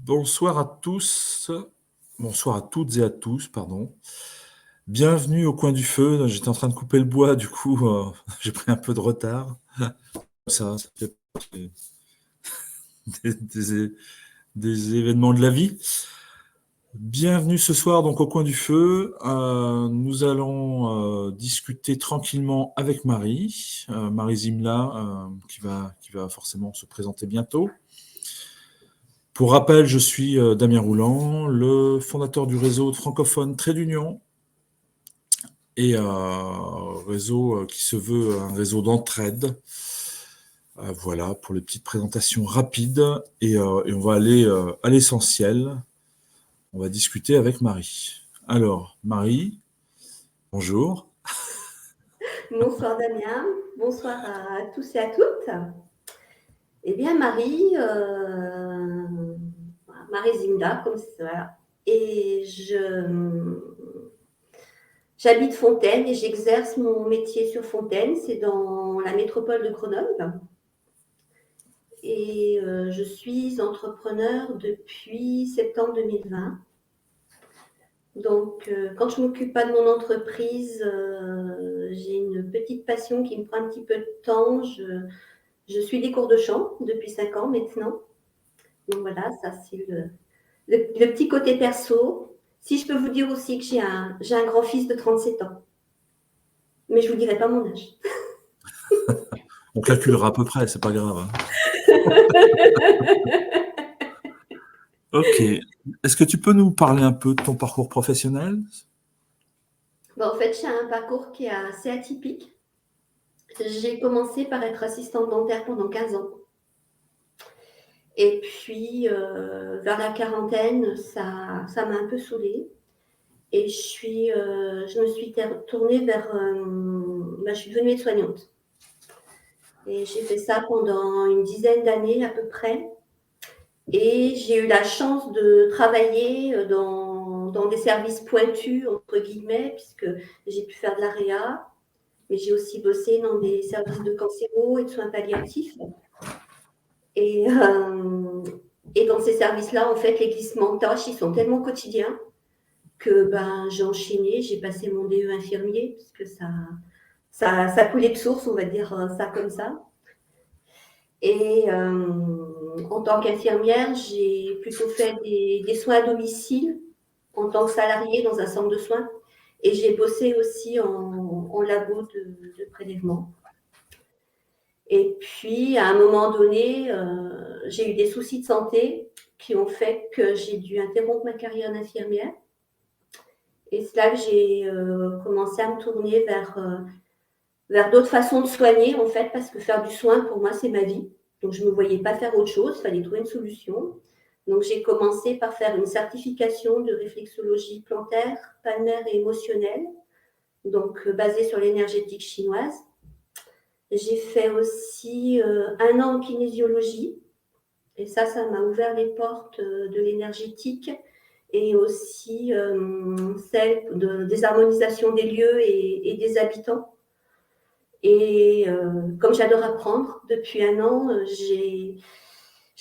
Bonsoir à tous, bonsoir à toutes et à tous, pardon. Bienvenue au coin du feu. J'étais en train de couper le bois, du coup, j'ai pris un peu de retard. Ça fait partie des événements de la vie. Bienvenue ce soir donc au coin du feu. Nous allons discuter tranquillement avec Marie, Marie Zimla, qui va forcément se présenter bientôt. Pour rappel, je suis Damien Rouland, le fondateur du réseau francophone Trait d'Union, et réseau qui se veut un réseau d'entraide. Voilà, pour les petites présentations rapides, et on va aller à l'essentiel. On va discuter avec Marie. Alors, Marie, bonjour. Bonsoir Damien, bonsoir à tous et à toutes. Eh bien Marie, Marie Zinda, comme ça, voilà. Et j'habite Fontaine et j'exerce mon métier sur Fontaine, c'est dans la métropole de Grenoble. Et je suis entrepreneur depuis septembre 2020. Donc, quand je ne m'occupe pas de mon entreprise, j'ai une petite passion qui me prend un petit peu de temps. Je suis des cours de chant depuis 5 ans maintenant. Donc voilà, ça c'est le petit côté perso. Si je peux vous dire aussi que j'ai un grand-fils de 37 ans. Mais je ne vous dirai pas mon âge. On calculera à peu près, c'est pas grave. Ok. Est-ce que tu peux nous parler un peu de ton parcours professionnel ? En fait, j'ai un parcours qui est assez atypique. J'ai commencé par être assistante dentaire pendant 15 ans. Et puis, vers la quarantaine, ça m'a un peu saoulée. Et je me suis tournée vers... je suis devenue aide-soignante. Et j'ai fait ça pendant une dizaine d'années à peu près. Et j'ai eu la chance de travailler dans des services pointus, entre guillemets, puisque j'ai pu faire de la réa. Mais j'ai aussi bossé dans des services de cancéro et de soins palliatifs. Et dans ces services-là, en fait, les glissements de tâches, ils sont tellement quotidiens que j'ai enchaîné, j'ai passé mon DE infirmier, parce que ça coulait de source, on va dire ça comme ça. Et en tant qu'infirmière, j'ai plutôt fait des soins à domicile en tant que salariée dans un centre de soins. Et j'ai bossé aussi en labo de prélèvement. Et puis, à un moment donné, j'ai eu des soucis de santé qui ont fait que j'ai dû interrompre ma carrière d'infirmière. Et c'est là que j'ai commencé à me tourner vers d'autres façons de soigner, en fait, parce que faire du soin, pour moi, c'est ma vie. Donc, je ne me voyais pas faire autre chose, il fallait trouver une solution. Donc, j'ai commencé par faire une certification de réflexologie plantaire, palmaire et émotionnelle, donc basée sur l'énergétique chinoise. J'ai fait aussi 1 an en kinésiologie, et ça m'a ouvert les portes de l'énergétique et aussi celle de désharmonisation des lieux et des habitants. Et comme j'adore apprendre, depuis 1 an,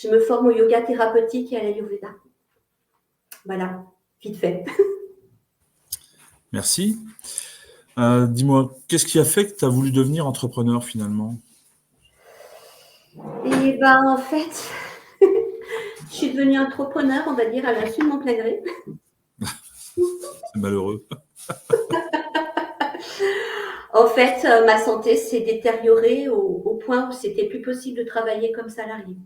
je me forme au yoga thérapeutique et à l'ayurveda. Voilà, vite fait. Merci. Dis-moi, qu'est-ce qui a fait que tu as voulu devenir entrepreneur finalement ? Et en fait, je suis devenue entrepreneur, on va dire, à l'insu de mon plein gré. C'est malheureux. En fait, ma santé s'est détériorée au point où c'était plus possible de travailler comme salarié.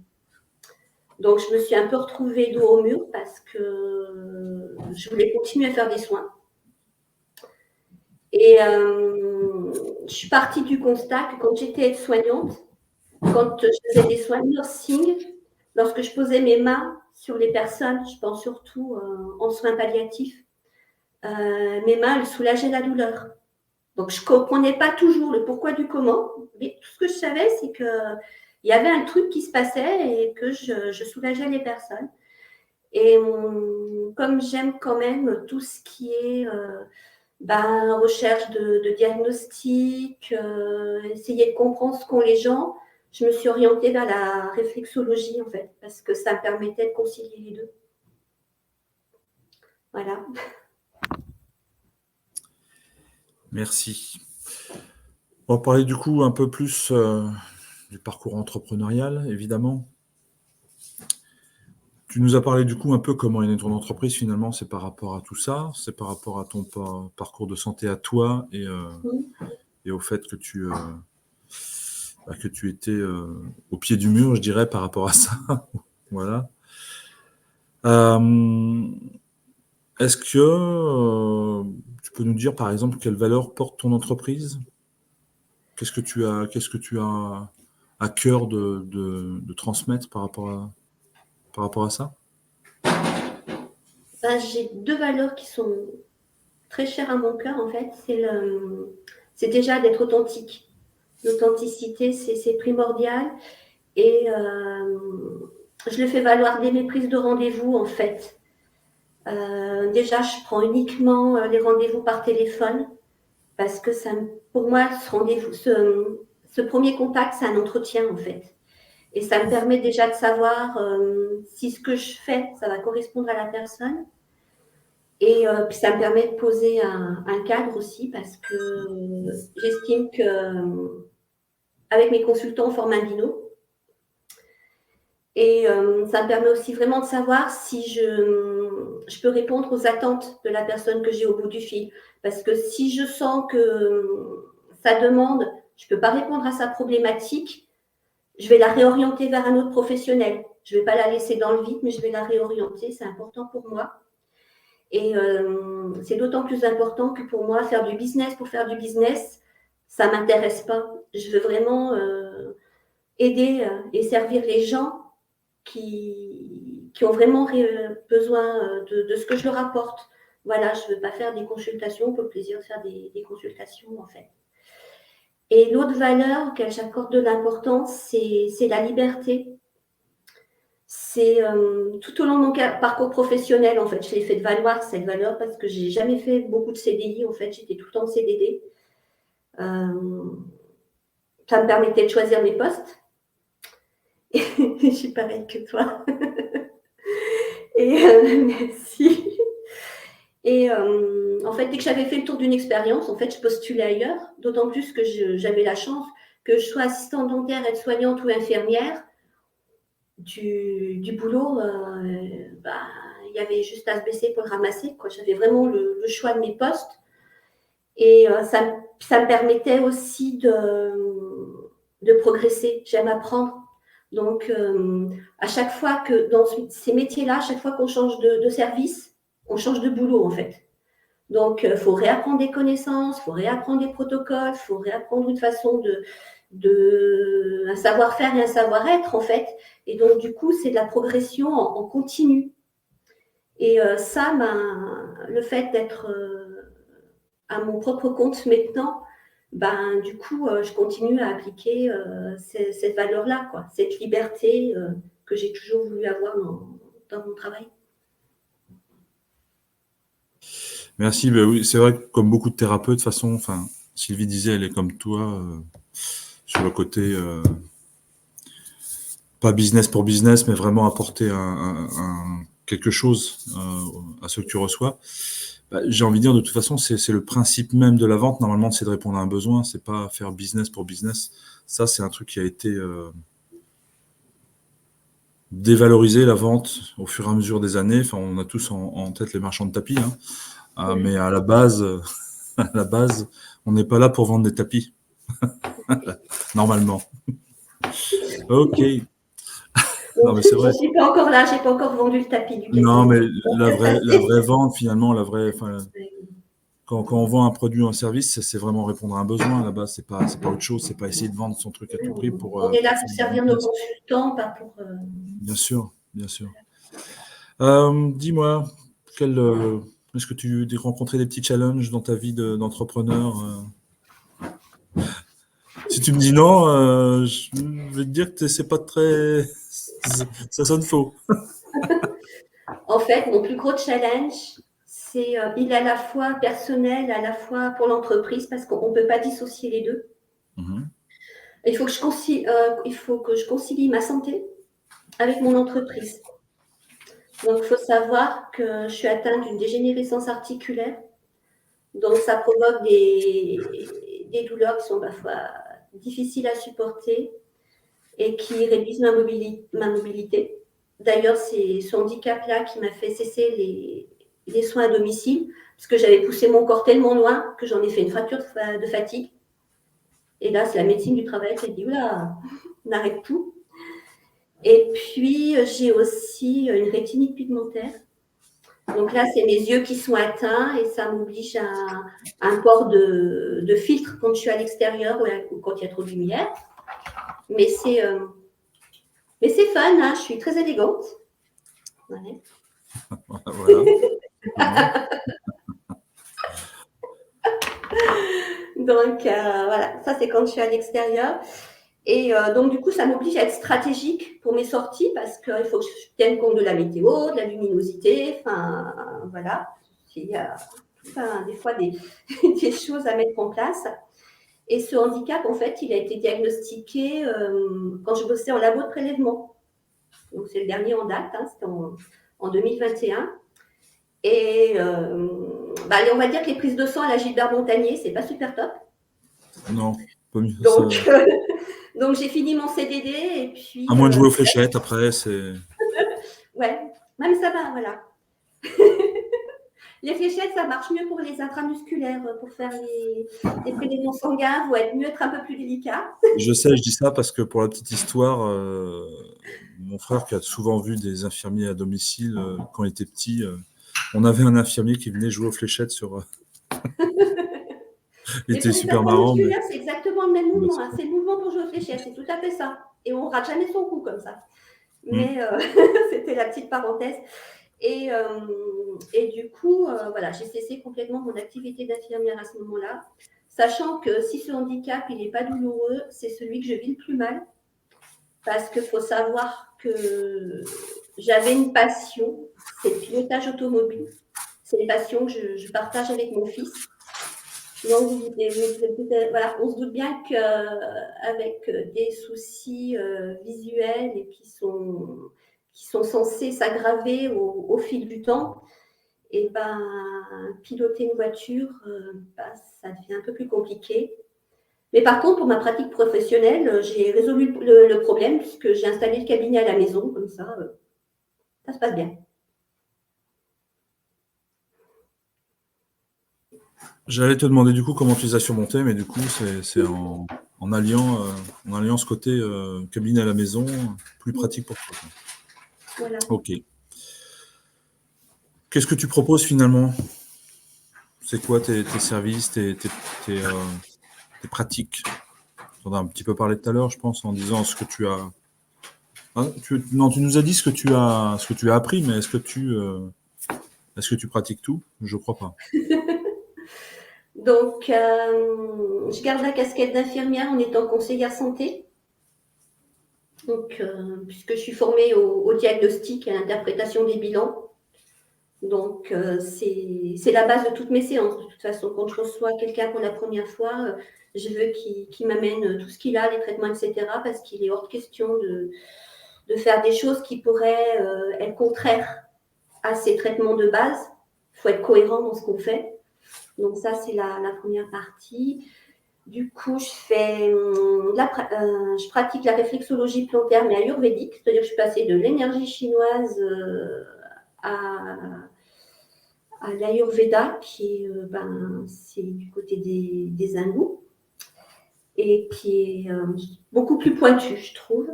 Donc, je me suis un peu retrouvée dos au mur parce que je voulais continuer à faire des soins. Et je suis partie du constat que quand j'étais aide-soignante, quand je faisais des soins de nursing, lorsque je posais mes mains sur les personnes, je pense surtout en soins palliatifs, mes mains, elles soulageaient la douleur. Donc, je ne comprenais pas toujours le pourquoi du comment, mais tout ce que je savais, c'est qu'il y avait un truc qui se passait et que je soulageais les personnes. Et comme j'aime quand même tout ce qui est recherche de diagnostic, essayer de comprendre ce qu'ont les gens, je me suis orientée vers la réflexologie, en fait, parce que ça me permettait de concilier les deux. Voilà. Merci. On va parler du coup un peu plus du parcours entrepreneurial, évidemment. Tu nous as parlé du coup un peu comment est née ton entreprise, finalement, c'est par rapport à tout ça, c'est par rapport à ton parcours de santé à toi et au fait que tu étais au pied du mur, je dirais, par rapport à ça. Voilà. Est-ce que tu peux nous dire, par exemple, quelle valeur porte ton entreprise? Qu'est-ce que tu as à cœur de transmettre par rapport à ça? Ben, j'ai 2 valeurs qui sont très chères à mon cœur, en fait. C'est déjà d'être authentique. L'authenticité, c'est primordial. Et je le fais valoir dès mes prises de rendez-vous, en fait. Déjà, je prends uniquement les rendez-vous par téléphone parce que pour moi, ce premier contact, c'est un entretien, en fait. Et ça me permet déjà de savoir si ce que je fais, ça va correspondre à la personne. Et puis ça me permet de poser un cadre aussi parce que j'estime que avec mes consultants, on forme un binôme. Et ça me permet aussi vraiment de savoir si je peux répondre aux attentes de la personne que j'ai au bout du fil. Parce que si je sens que sa demande, je ne peux pas répondre à sa problématique, je vais la réorienter vers un autre professionnel. Je ne vais pas la laisser dans le vide, mais je vais la réorienter. C'est important pour moi. Et c'est d'autant plus important que pour moi, faire du business pour faire du business, ça ne m'intéresse pas. Je veux vraiment aider et servir les gens qui ont vraiment besoin de ce que je leur apporte. Voilà, je ne veux pas faire des consultations pour le plaisir de faire des consultations, en fait. Et l'autre valeur auquel j'accorde de l'importance, c'est la liberté. C'est tout au long de mon parcours professionnel, en fait, je l'ai fait de valoir cette valeur parce que j'ai jamais fait beaucoup de CDI, en fait, j'étais tout le temps en CDD. Ça me permettait de choisir mes postes. Je suis pareille que toi. Et merci. Et en fait, dès que j'avais fait le tour d'une expérience, en fait, je postulais ailleurs, d'autant plus que j'avais la chance que je sois assistante dentaire, aide-soignante ou infirmière. Du boulot, il y avait juste à se baisser pour le ramasser, quoi. J'avais vraiment le choix de mes postes. Et ça me permettait aussi de progresser. J'aime apprendre. Donc, à chaque fois que dans ces métiers-là, à chaque fois qu'on change de service, on change de boulot, en fait. Donc, il faut réapprendre des connaissances, il faut réapprendre des protocoles, il faut réapprendre une façon un savoir-faire et un savoir-être, en fait. Et donc, du coup, c'est de la progression en continu. Et ça, le fait d'être à mon propre compte maintenant, du coup, je continue à appliquer cette valeur-là, quoi, cette liberté que j'ai toujours voulu avoir dans mon travail. Merci. Ben oui, c'est vrai que comme beaucoup de thérapeutes, de toute façon, Sylvie disait, elle est comme toi sur le côté pas business pour business, mais vraiment apporter quelque chose à ceux que tu reçois. J'ai envie de dire, de toute façon, c'est le principe même de la vente. Normalement, c'est de répondre à un besoin, c'est pas faire business pour business. Ça, c'est un truc qui a été dévalorisé, la vente, au fur et à mesure des années. Enfin, on a tous en tête les marchands de tapis, hein. Mais à la base, on n'est pas là pour vendre des tapis, normalement. Ok. Non, mais c'est vrai. Je suis pas encore là, j'ai pas encore vendu le tapis du Non, cabinet. mais la vraie vente, finalement, quand on vend un produit ou un service, c'est vraiment répondre à un besoin. Là-bas, c'est pas autre chose. C'est pas essayer de vendre son truc à tout prix On est là pour pour faire du servir nos business. consultants, pas pour. Bien sûr, bien sûr. Dis-moi, est-ce que tu as rencontré des petits challenges dans ta vie d'entrepreneur Si tu me dis non, je vais te dire que c'est pas très. Ça sonne faux. En fait, mon plus gros challenge, il est à la fois personnel, à la fois pour l'entreprise, parce qu'on ne peut pas dissocier les deux. Mhm. Il faut que je concilie ma santé avec mon entreprise. Donc, il faut savoir que je suis atteinte d'une dégénérescence articulaire. Donc, ça provoque des douleurs qui sont parfois difficiles à supporter et qui réduisent ma mobilité. D'ailleurs, c'est ce handicap-là qui m'a fait cesser les soins à domicile, parce que j'avais poussé mon corps tellement loin que j'en ai fait une fracture de fatigue. Et là, c'est la médecine du travail qui a dit, oula, on arrête tout. Et puis, j'ai aussi une rétinite pigmentaire. Donc là, c'est mes yeux qui sont atteints et ça m'oblige à un port de filtre quand je suis à l'extérieur ou quand il y a trop de lumière. Mais c'est fun, hein, je suis très élégante. Ouais. Voilà. Donc voilà, ça c'est quand je suis à l'extérieur. Et donc du coup, ça m'oblige à être stratégique pour mes sorties parce qu'il faut que je tienne compte de la météo, de la luminosité, enfin voilà. Il y a des fois des choses à mettre en place. Et ce handicap, en fait, il a été diagnostiqué quand je bossais en labo de prélèvement. Donc c'est le dernier en date, hein, c'était en 2021. Et on va dire que les prises de sang à la Gilbert Montagnier, c'est pas super top. Non, pas mieux. Donc, donc j'ai fini mon CDD et puis. À moins de jouer aux fléchettes, après, c'est. Ouais, même ça va, voilà. Les fléchettes, ça marche mieux pour les intramusculaires, pour faire les prélèvements sanguins, faut être un peu plus délicat. Je sais, je dis ça parce que pour la petite histoire, mon frère qui a souvent vu des infirmiers à domicile quand il était petit, on avait un infirmier qui venait jouer aux fléchettes sur. Il Et était pour les super marrant, mais. intramusculaires, c'est exactement le même mouvement. Hein. C'est le mouvement pour jouer aux fléchettes, c'est tout à fait ça. Et on ne rate jamais son coup comme ça. Mais c'était la petite parenthèse. Et du coup, voilà, j'ai cessé complètement mon activité d'infirmière à ce moment-là, sachant que si ce handicap, il n'est pas douloureux, c'est celui que je vis le plus mal. Parce qu'il faut savoir que j'avais une passion, c'est le pilotage automobile. C'est une passion que je partage avec mon fils. Donc, voilà, on se doute bien qu'avec des soucis visuels et qui sont censés s'aggraver au fil du temps, et ben, piloter une voiture, ça devient un peu plus compliqué. Mais par contre, pour ma pratique professionnelle, j'ai résolu le problème puisque j'ai installé le cabinet à la maison, comme ça se passe bien. J'allais te demander du coup comment tu les as surmontés, mais du coup, c'est en alliant ce côté cabinet à la maison, plus pratique pour toi. Voilà. Ok. Qu'est-ce que tu proposes finalement? C'est quoi tes services, tes pratiques? On a un petit peu parlé tout à l'heure, je pense, en disant ce que tu as. Hein, non, tu nous as dit ce que tu as appris, mais est-ce que tu pratiques tout? Je crois pas. Donc, je garde la casquette d'infirmière en étant conseillère santé. Donc, puisque je suis formée au diagnostic et à l'interprétation des bilans. Donc, c'est la base de toutes mes séances. De toute façon, quand je reçois quelqu'un pour la première fois, je veux qu'il m'amène tout ce qu'il a, les traitements, etc. Parce qu'il est hors de question de faire des choses qui pourraient être contraires à ces traitements de base. Il faut être cohérent dans ce qu'on fait. Donc, ça, c'est la première partie. Du coup, je pratique la réflexologie plantaire, mais ayurvédique. C'est-à-dire que je suis passée de l'énergie chinoise à l'Ayurveda, qui est, c'est du côté des hindous, et qui est beaucoup plus pointu, je trouve.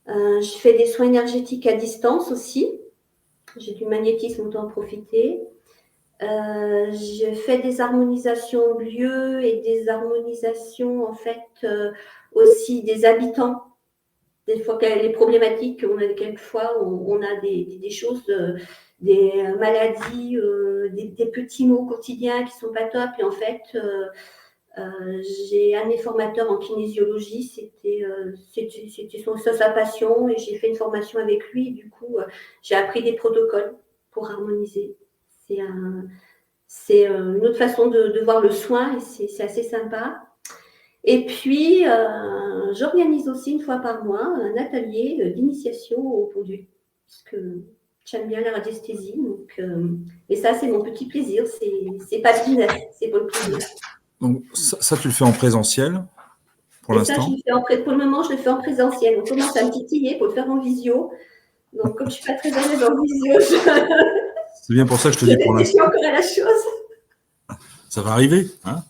Je fais des soins énergétiques à distance aussi. J'ai du magnétisme, autant en profiter. Je fais des harmonisations lieux et des harmonisations, en fait, aussi des habitants. Des fois, les problématiques, on a quelquefois, on a des choses, des maladies, des petits maux quotidiens qui sont pas top. Et en fait, j'ai un de mes formateurs en kinésiologie, c'était sa passion, et j'ai fait une formation avec lui. Et du coup, j'ai appris des protocoles pour harmoniser. C'est une autre façon de voir le soin et c'est assez sympa. Et puis, j'organise aussi une fois par mois un atelier d'initiation au pondu. Parce que J'aime bien la radiesthésie. Donc, et ça, c'est mon petit plaisir. C'est pas business, c'est pour le plaisir. Donc, ça, tu le fais en présentiel pour l'instant? Pour le moment, je le fais en présentiel. On commence à me titiller pour le faire en visio. Donc, comme je ne suis pas très à l'aise en visio, c'est bien pour ça que je te dis pour réfléchis l'instant. encore à la chose. Ça va arriver, hein?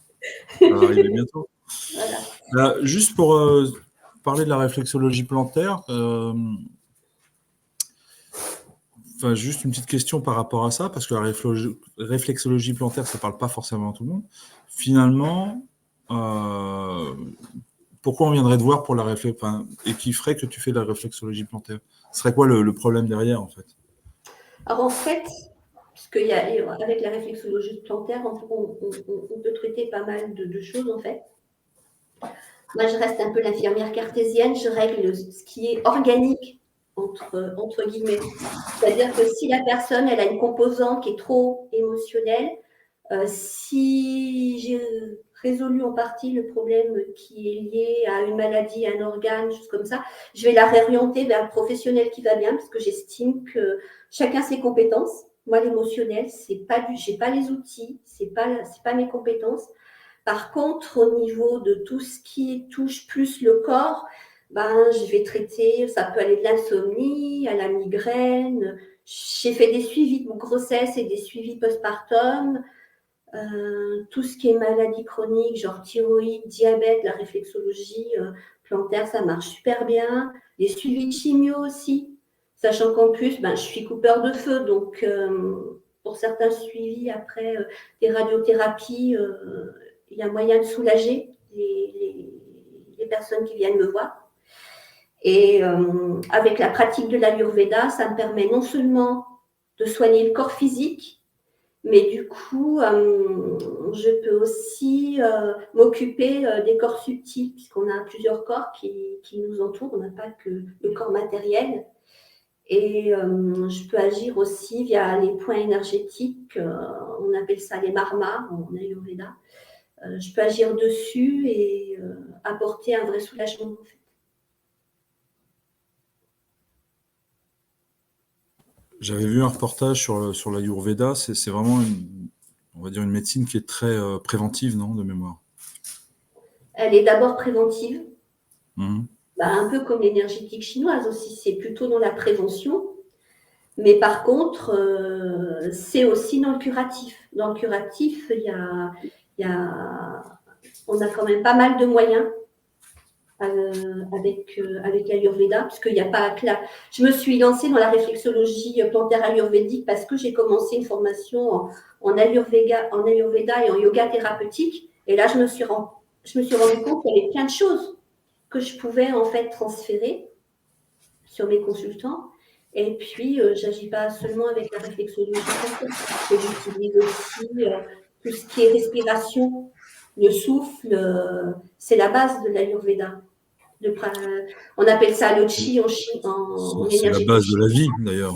Ça va arriver bientôt. Voilà. Juste pour parler de la réflexologie plantaire, juste une petite question par rapport à ça, parce que la réflexologie plantaire, ça ne parle pas forcément à tout le monde. Finalement, pourquoi on viendrait te voir pour la et qui ferait que tu fais de la réflexologie plantaire? Ce serait quoi le problème derrière, en fait? Alors, en fait, avec la réflexologie plantaire, on peut traiter pas mal de choses, en fait. Moi, je reste un peu l'infirmière cartésienne, je règle ce qui est organique, entre guillemets. C'est-à-dire que si la personne, elle a une composante qui est trop émotionnelle, si j'ai résolu en partie le problème qui est lié à une maladie, à un organe, chose comme ça, je vais la réorienter vers un professionnel qui va bien, parce que j'estime que chacun ses compétences. Moi, l'émotionnel, j'ai pas les outils, c'est pas mes compétences. Par contre, au niveau de tout ce qui touche plus le corps, je vais traiter, ça peut aller de l'insomnie à la migraine. J'ai fait des suivis de grossesse et des suivis postpartum. Tout ce qui est maladie chronique, genre thyroïde, diabète, la réflexologie plantaire, ça marche super bien. Les suivis de chimio aussi, sachant qu'en plus, je suis coupeur de feu, donc pour certains suivis après des radiothérapies, il y a moyen de soulager les personnes qui viennent me voir. Et avec la pratique de l'Ayurveda, ça me permet non seulement de soigner le corps physique, mais du coup, je peux aussi m'occuper des corps subtils, puisqu'on a plusieurs corps qui nous entourent, on n'a pas que le corps matériel. Et je peux agir aussi via les points énergétiques, on appelle ça les marmas en Ayurveda. Je peux agir dessus et apporter un vrai soulagement, en fait. J'avais vu un reportage sur l'Ayurveda, c'est vraiment, on va dire, une médecine qui est très préventive, non, de mémoire? Elle est d'abord préventive, Mmh. un peu comme l'énergétique chinoise aussi, c'est plutôt dans la prévention. Mais par contre, c'est aussi dans le curatif. Dans le curatif, on a quand même pas mal de moyens avec l'Ayurveda, puisqu'il n'y a pas que là. Je me suis lancée dans la réflexologie plantaire ayurvédique parce que j'ai commencé une formation en Ayurveda et en yoga thérapeutique. Et là, je me suis rendu compte qu'il y avait plein de choses que je pouvais en fait transférer sur mes consultants. Et puis, je n'agis pas seulement avec la réflexologie plantaire, j'utilise aussi tout ce qui est respiration, le souffle, c'est la base de l'Ayurveda. On appelle ça le chi en énergie. C'est la base de la vie, d'ailleurs.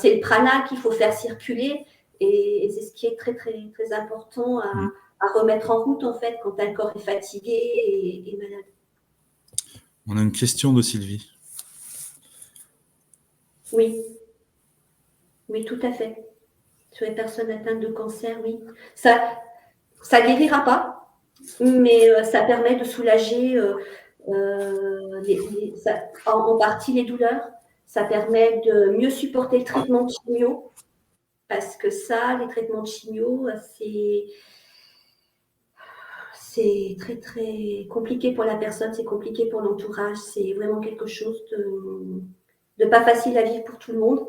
C'est le prana qu'il faut faire circuler et c'est ce qui est très, très, très important à remettre en route, en fait, quand un corps est fatigué et malade. On a une question de Sylvie. Oui. Oui, tout à fait. Sur les personnes atteintes de cancer, oui. Ça guérira pas, mais ça permet de soulager en partie les douleurs. Ça permet de mieux supporter le traitement de chimio, parce que les traitements de chimio, c'est très, très compliqué pour la personne, c'est compliqué pour l'entourage, c'est vraiment quelque chose de pas facile à vivre pour tout le monde.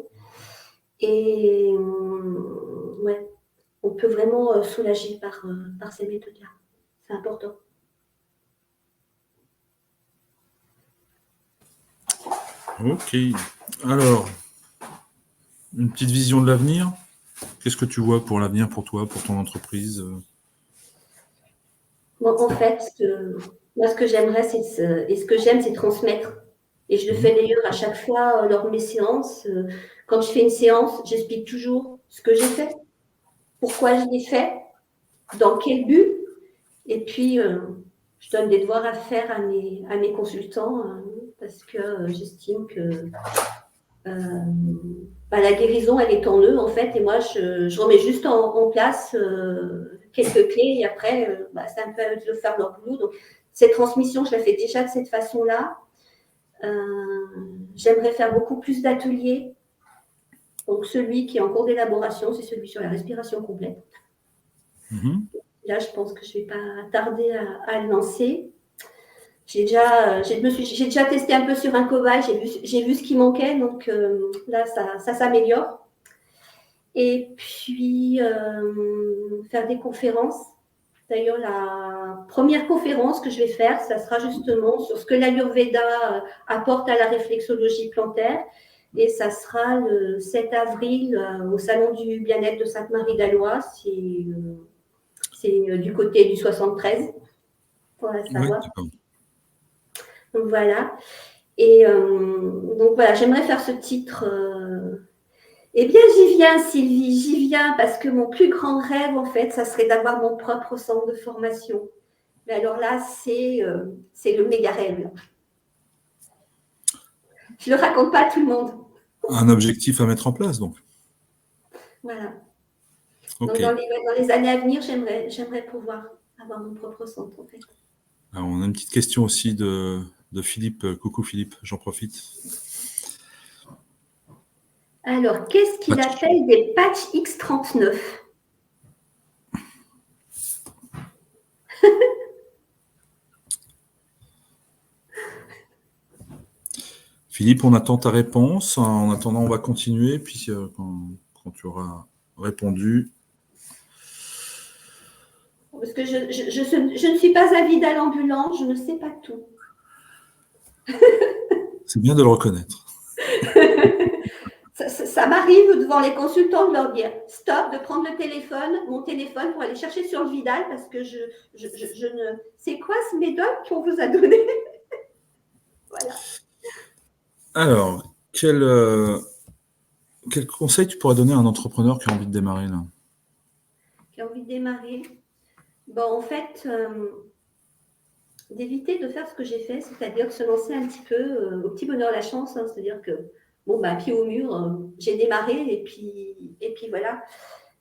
Et ouais, on peut vraiment soulager par ces méthodes-là. C'est important. Ok. Alors, une petite vision de l'avenir. Qu'est-ce que tu vois pour l'avenir, pour toi, pour ton entreprise? Bon, en fait, moi, ce que j'aimerais, et ce que j'aime, c'est transmettre. Et je le fais d'ailleurs à chaque fois lors de mes séances. Quand je fais une séance, j'explique toujours ce que j'ai fait, pourquoi je l'ai fait, dans quel but. Et puis, je donne des devoirs à faire à mes consultants parce que j'estime que la guérison, elle est en eux, en fait, et moi, je remets juste en place quelques clés, et après, c'est un peu à eux de faire leur boulot. Donc, cette transmission, je la fais déjà de cette façon-là. J'aimerais faire beaucoup plus d'ateliers. Donc, celui qui est en cours d'élaboration, c'est celui sur la respiration complète. Là, je pense que je ne vais pas tarder à le lancer. J'ai déjà testé un peu sur un cobaye, j'ai vu ce qui manquait, donc là, ça s'améliore. Et puis, faire des conférences. D'ailleurs, la première conférence que je vais faire, ça sera justement sur ce que l'Ayurveda apporte à la réflexologie plantaire. Et ça sera le 7 avril au Salon du Bien-être de Sainte-Marie-d'Allois. C'est du côté du 73, pour la savoir. Oui, donc voilà. Et donc voilà, j'aimerais faire ce titre. Eh bien, j'y viens, Sylvie, j'y viens parce que mon plus grand rêve, en fait, ça serait d'avoir mon propre centre de formation. Mais alors là, c'est le méga rêve. Je ne le raconte pas à tout le monde. Un objectif à mettre en place, donc. Voilà. Okay. Donc, dans les années à venir, j'aimerais pouvoir avoir mon propre centre, en fait. Alors, on a une petite question aussi de Philippe. Coucou Philippe, j'en profite. Alors, qu'est-ce qu'il appelle des patchs X39 ? Philippe, on attend ta réponse. En attendant, on va continuer. Puis, quand tu auras répondu. Parce que je ne suis pas avide à l'ambulance, je ne sais pas tout. C'est bien de le reconnaître. Ça m'arrive devant les consultants de leur dire stop, de prendre mon téléphone pour aller chercher sur le Vidal parce que je ne. C'est quoi ce médoc qu'on vous a donné? Voilà. Alors, quel conseil tu pourrais donner à un entrepreneur qui a envie de démarrer là? Qui a envie de démarrer? Bon, en fait, d'éviter de faire ce que j'ai fait, c'est-à-dire de se lancer un petit peu au petit bonheur la chance, hein, c'est-à-dire que, pied au mur, j'ai démarré et puis voilà.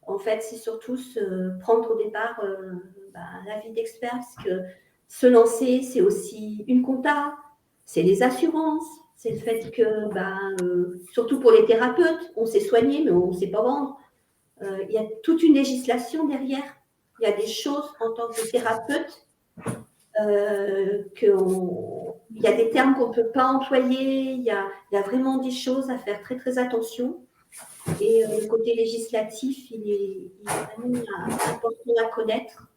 En fait, c'est surtout se prendre au départ la vie d'expert, parce que se lancer, c'est aussi une compta, c'est les assurances, c'est le fait que, surtout pour les thérapeutes, on sait soigner, mais on ne sait pas vendre. Il y a toute une législation derrière. Il y a des choses en tant que thérapeute, il y a des termes qu'on ne peut pas employer, il y a vraiment des choses à faire très, très attention. Et le côté législatif, il est vraiment important à connaître.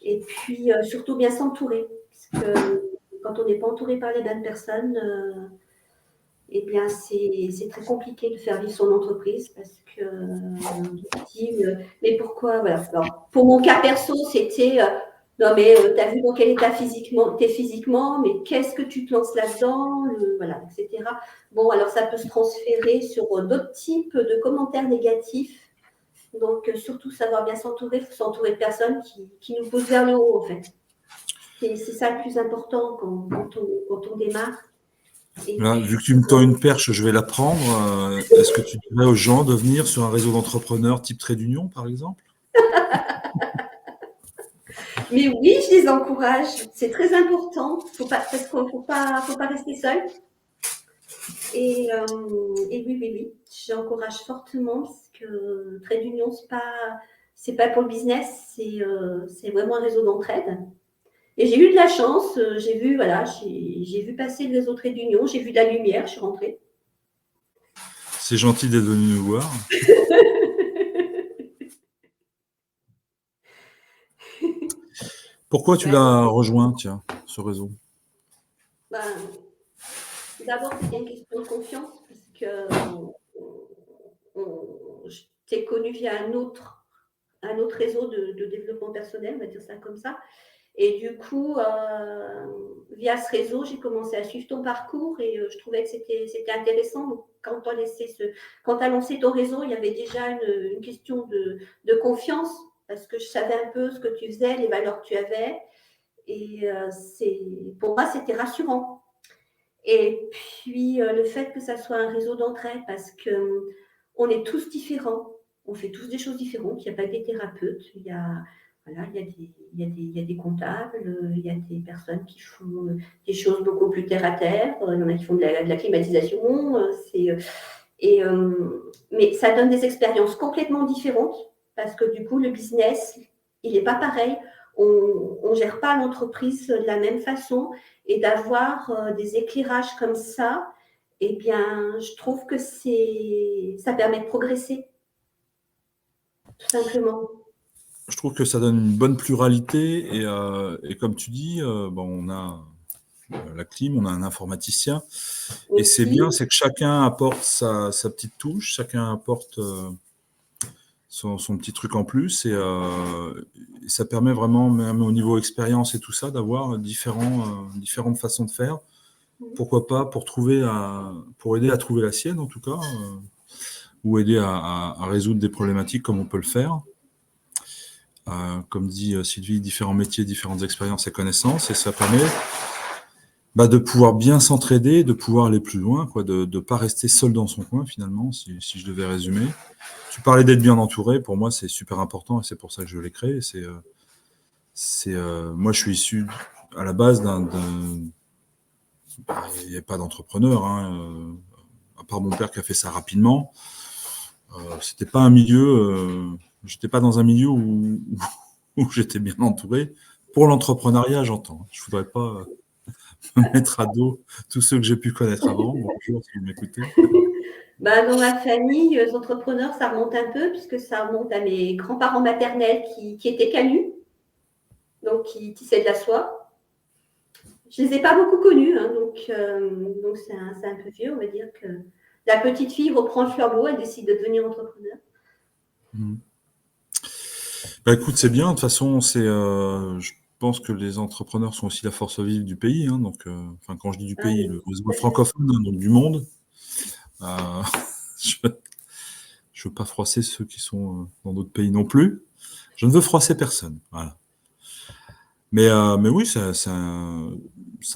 Et puis, surtout bien s'entourer. Parce que quand on n'est pas entouré par les bonnes personnes, eh bien, c'est très compliqué de faire vivre son entreprise parce que mais pourquoi voilà. Alors, pour mon cas perso, c'était non, mais tu as vu dans quel état t'es physiquement, mais qu'est-ce que tu te lances là-dedans, voilà, etc. Bon, alors ça peut se transférer sur d'autres types de commentaires négatifs. Donc, surtout savoir bien s'entourer, il faut s'entourer de personnes qui nous poussent vers le haut, en fait. C'est ça le plus important quand on démarre. Là, vu que tu me tends une perche, je vais la prendre. Est-ce que tu dirais aux gens de venir sur un réseau d'entrepreneurs type Trait d'Union, par exemple? Mais oui, je les encourage. C'est très important. Parce qu'il ne faut pas rester seul. Et oui. J'encourage fortement parce que Trait d'Union, c'est pas pour le business, c'est vraiment un réseau d'entraide. Et j'ai eu de la chance. J'ai vu passer le réseau Trait d'Union. J'ai vu de la lumière. Je suis rentrée. C'est gentil d'être venu nous voir. Pourquoi tu l'as rejoint, tiens, ce réseau? D'abord, c'était une question de confiance, parce que je t'ai connu via un autre réseau de développement personnel, on va dire ça comme ça. Et du coup, via ce réseau, j'ai commencé à suivre ton parcours et je trouvais que c'était intéressant. Donc, quand tu as lancé ton réseau, il y avait déjà une question de confiance, parce que je savais un peu ce que tu faisais, les valeurs que tu avais. Et pour moi, c'était rassurant. Et puis, le fait que ça soit un réseau d'entraide, parce qu'on est tous différents, on fait tous des choses différentes. Il n'y a pas des thérapeutes, voilà, il y a des comptables, il y a des personnes qui font des choses beaucoup plus terre à terre, il y en a qui font de la climatisation, mais ça donne des expériences complètement différentes, parce que du coup, le business, il n'est pas pareil. On ne gère pas l'entreprise de la même façon, et d'avoir des éclairages comme ça, eh bien, je trouve que ça permet de progresser, tout simplement. Je trouve que ça donne une bonne pluralité et comme tu dis, on a la clim, on a un informaticien et c'est Aussi, bien, c'est que chacun apporte sa petite touche, chacun apporte son petit truc en plus et ça permet vraiment, même au niveau expérience et tout ça, d'avoir différentes façons de faire. Pourquoi pas pour aider à trouver la sienne en tout cas, ou aider à résoudre des problématiques comme on peut le faire. Comme dit Sylvie, différents métiers, différentes expériences et connaissances, et ça permet de pouvoir bien s'entraider, de pouvoir aller plus loin, quoi, de ne pas rester seul dans son coin finalement, si je devais résumer. Tu parlais d'être bien entouré, pour moi c'est super important et c'est pour ça que je l'ai créé. Moi je suis issu à la base il n'y a pas d'entrepreneur, hein, à part mon père qui a fait ça rapidement. C'était pas un milieu, j'étais pas dans un milieu où j'étais bien entouré. Pour l'entrepreneuriat, j'entends. Je voudrais pas me mettre à dos tous ceux que j'ai pu connaître avant. Bonjour si vous m'écoutez. dans ma famille, les entrepreneurs, ça remonte un peu, puisque ça remonte à mes grands-parents maternels qui étaient canuts, donc qui tissaient de la soie. Je ne les ai pas beaucoup connus, hein, donc c'est un peu vieux, on va dire que la petite fille reprend le flambeau, elle décide de devenir entrepreneur. Écoute, c'est bien. De toute façon, je pense que les entrepreneurs sont aussi la force vive du pays. Hein, donc, quand je dis du Ah pays, oui, le tout à fait. francophone, hein, donc du monde. Euh, je ne veux pas froisser ceux qui sont dans d'autres pays non plus. Je ne veux froisser personne. Voilà. Mais oui, ça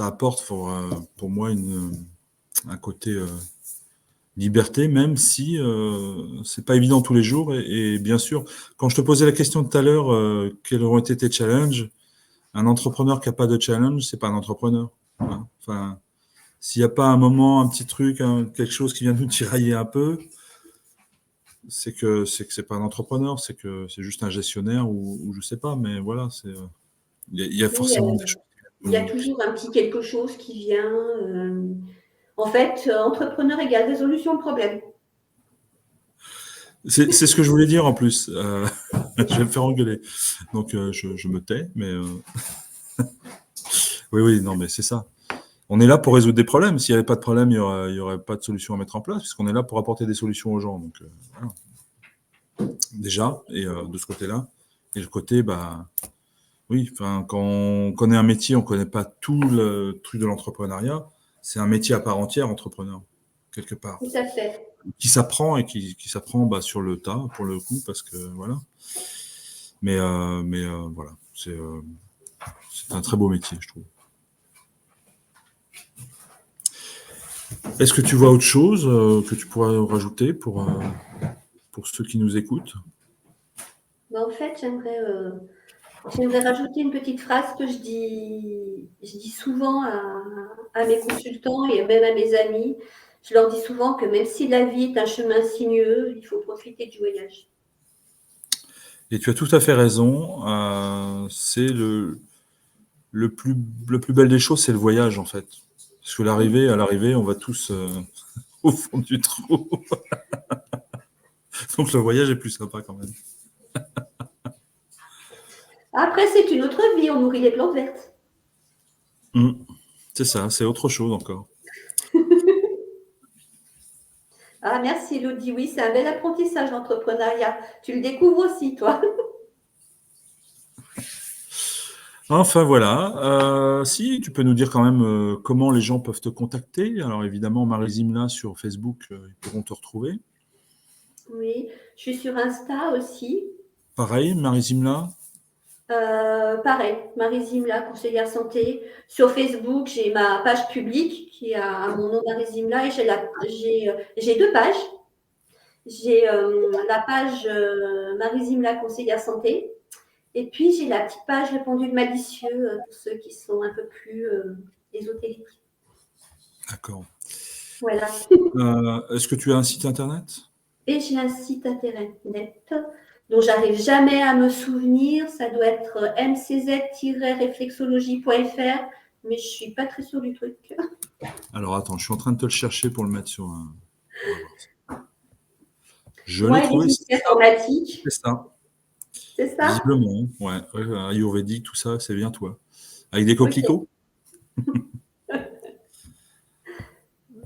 apporte pour moi un côté liberté, même si c'est pas évident tous les jours. Et bien sûr, quand je te posais la question tout à l'heure, quels auraient été tes challenges? Un entrepreneur qui n'a pas de challenge, c'est pas un entrepreneur. Hein. Enfin, s'il n'y a pas un moment, un petit truc, quelque chose qui vient nous tirailler un peu, c'est que c'est pas un entrepreneur, c'est que c'est juste un gestionnaire ou je sais pas. Mais voilà, il y a Oui, forcément des choses. il y a toujours un petit quelque chose qui vient. En fait, entrepreneur égale résolution de problème. C'est ce que je voulais dire en plus. Je vais me faire engueuler. Donc je me tais, mais oui, non, mais c'est ça. On est là pour résoudre des problèmes. S'il n'y avait pas de problème, il y aurait pas de solution à mettre en place, puisqu'on est là pour apporter des solutions aux gens. Donc voilà. Déjà, et de ce côté-là. Et le côté, oui, quand on connaît un métier, on ne connaît pas tout le truc de l'entrepreneuriat. C'est un métier à part entière, entrepreneur, quelque part. Tout à fait. Qui s'apprend et qui s'apprend sur le tas, pour le coup, parce que voilà. Mais voilà, c'est un très beau métier, je trouve. Est-ce que tu vois autre chose que tu pourrais rajouter pour ceux qui nous écoutent? En fait, j'aimerais rajouter une petite phrase que je dis souvent à mes consultants et même à mes amis. Je leur dis souvent que même si la vie est un chemin sinueux, il faut profiter du voyage. Et tu as tout à fait raison. C'est le plus belle des choses, c'est le voyage, en fait. Parce que à l'arrivée, on va tous au fond du trou. Donc le voyage est plus sympa quand même. Après, c'est une autre vie, on nourrit les plantes vertes. C'est ça, c'est autre chose encore. Ah, merci Elodie, oui, c'est un bel apprentissage l'entrepreneuriat. Tu le découvres aussi, toi. Enfin voilà. Si, tu peux nous dire quand même comment les gens peuvent te contacter. Alors évidemment, Marie Zimla sur Facebook, ils pourront te retrouver. Oui, je suis sur Insta aussi. Pareil, Marie Zimla. Pareil, Marie Zimla, conseillère santé. Sur Facebook, j'ai ma page publique qui a mon nom Marie Zimla et j'ai deux pages. J'ai la page Marie Zimla, conseillère santé. Et puis, j'ai la petite page Le pendule malicieux pour ceux qui sont un peu plus ésotériques. D'accord. Voilà. Est-ce que tu as un site internet? Et j'ai un site internet dont j'arrive jamais à me souvenir. Ça doit être mcz-réflexologie.fr, mais je suis pas très sûre du truc. Alors attends, je suis en train de te le chercher pour le mettre sur un. Je l'ai Ouais, trouvé. les outils informatiques. C'est ça. C'est ça? Visiblement, ouais. Ayurvédique, tout ça, c'est bien toi. Avec des coquelicots? Okay.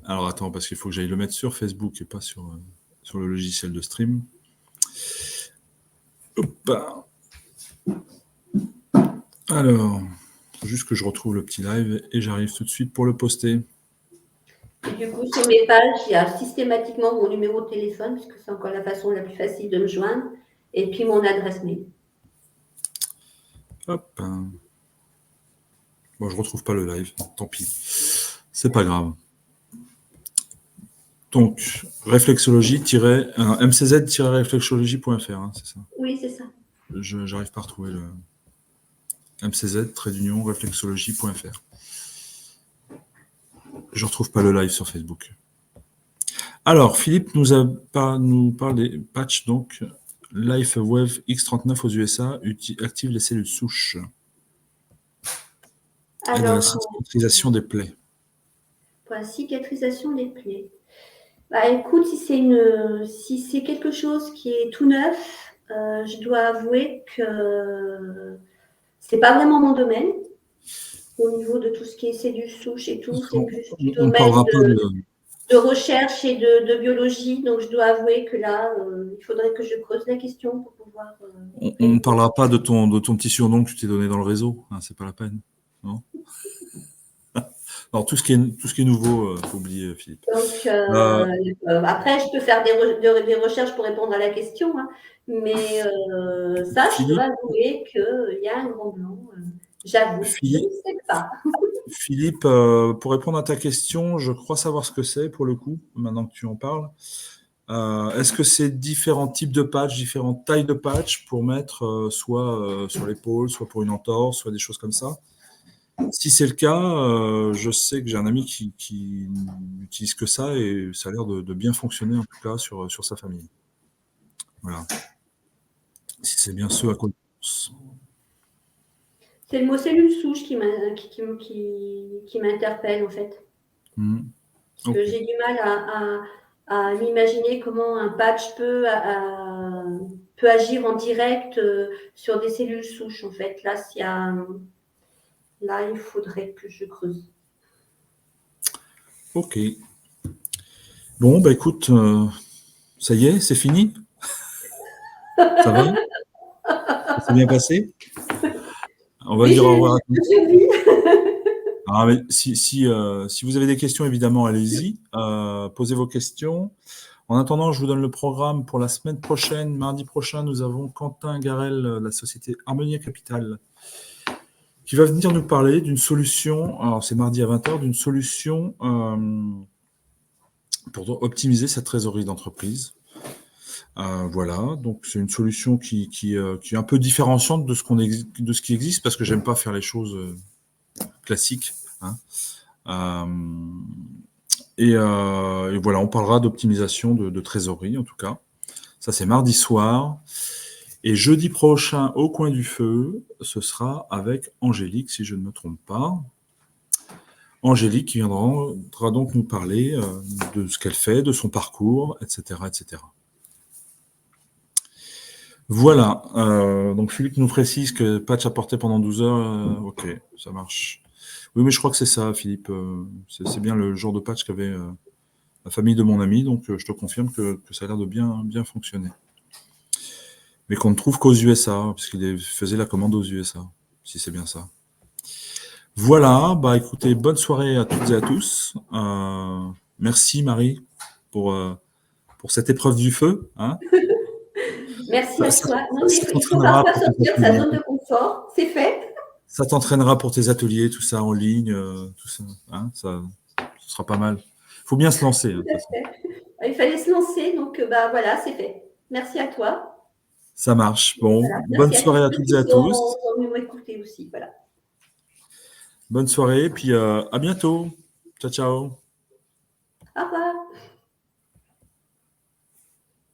Alors attends, parce qu'il faut que j'aille le mettre sur Facebook et pas sur le logiciel de stream. Hop. Alors, juste que je retrouve le petit live et j'arrive tout de suite pour le poster. Et du coup, sur mes pages, il y a systématiquement mon numéro de téléphone, puisque c'est encore la façon la plus facile de me joindre, et puis mon adresse mail. Hop. Bon, je retrouve pas le live, tant pis. C'est pas grave. Donc, mcz-réflexologie.fr, hein, c'est ça? Oui, c'est ça. J'arrive pas à retrouver le mcz-réflexologie.fr. Je retrouve pas le live sur Facebook. Alors, Philippe nous parle des patchs, donc LifeWave X39 aux USA active les cellules souches. Alors, et de la cicatrisation des plaies. Pour la cicatrisation des plaies. Bah, écoute, si c'est quelque chose qui est tout neuf, je dois avouer que c'est pas vraiment mon domaine. Au niveau de tout ce qui est cellules souches et tout, c'est plus du domaine de recherche et de biologie. Donc, je dois avouer que là, il faudrait que je creuse la question pour pouvoir. On ne parlera pas de ton petit surnom que tu t'es donné dans le réseau. Hein, c'est pas la peine, non? Alors, tout ce qui est nouveau, faut oublier, Philippe. Donc, après, je peux faire des recherches pour répondre à la question, hein, mais ça, Philippe, je dois avouer qu'il y a un grand blanc. J'avoue, je ne sais pas. Philippe, pour répondre à ta question, je crois savoir ce que c'est, pour le coup, maintenant que tu en parles. Est-ce que c'est différents types de patchs, différentes tailles de patchs pour mettre soit sur l'épaule, soit pour une entorse, soit des choses comme ça? Si c'est le cas, je sais que j'ai un ami qui n'utilise que ça et ça a l'air de bien fonctionner, en tout cas, sur sa famille. Voilà. Si c'est bien ce à quoi je pense. C'est le mot cellule souche qui m'interpelle, en fait. Parce que j'ai du mal à m'imaginer comment un patch peut agir en direct sur des cellules souches, en fait. Là, il faudrait que je creuse. Ok. Bon, bah écoute, ça y est, c'est fini? Ça va? Ça s'est bien passé? On va dire au revoir à tous. Alors, mais si vous avez des questions, évidemment, allez-y. Posez vos questions. En attendant, je vous donne le programme pour la semaine prochaine. Mardi prochain, nous avons Quentin Garel, de la société Harmonia Capital, qui va venir nous parler d'une solution, alors c'est mardi à 20h, d'une solution pour optimiser sa trésorerie d'entreprise. Voilà, donc c'est une solution qui est un peu différenciante de ce qui existe, parce que j'aime pas faire les choses classiques. Hein. Et voilà, on parlera d'optimisation de trésorerie, en tout cas. Ça, c'est mardi soir. Et jeudi prochain, au coin du feu, ce sera avec Angélique, si je ne me trompe pas. Angélique qui viendra donc nous parler de ce qu'elle fait, de son parcours, etc., etc. Voilà. Donc, Philippe nous précise que patch à porter pendant 12 heures. Ok, ça marche. Oui, mais je crois que c'est ça, Philippe. C'est bien le genre de patch qu'avait la famille de mon ami, donc je te confirme que ça a l'air de bien fonctionner. Mais qu'on ne trouve qu'aux USA, parce qu'il faisait la commande aux USA, si c'est bien ça. Voilà, bah écoutez, bonne soirée à toutes et à tous. Merci Marie pour cette épreuve du feu. Hein. Merci Ça, à ça- toi. Non, mais ça il faut t'entraînera parfois pour tes sortir de sa ateliers. zone de confort. C'est fait. Ça t'entraînera pour tes ateliers, tout ça en ligne, tout ça. Hein, ce sera pas mal. Il faut bien se lancer, hein, de Tout toute à façon. fait. Il fallait se lancer, donc bah voilà, c'est fait. Merci à toi. Ça marche. Bon, Voilà. bonne Merci à tous soirée à ceux toutes qui et à tous. sont venus m'écouter aussi. Voilà. Bonne soirée, puis à bientôt. Ciao, ciao.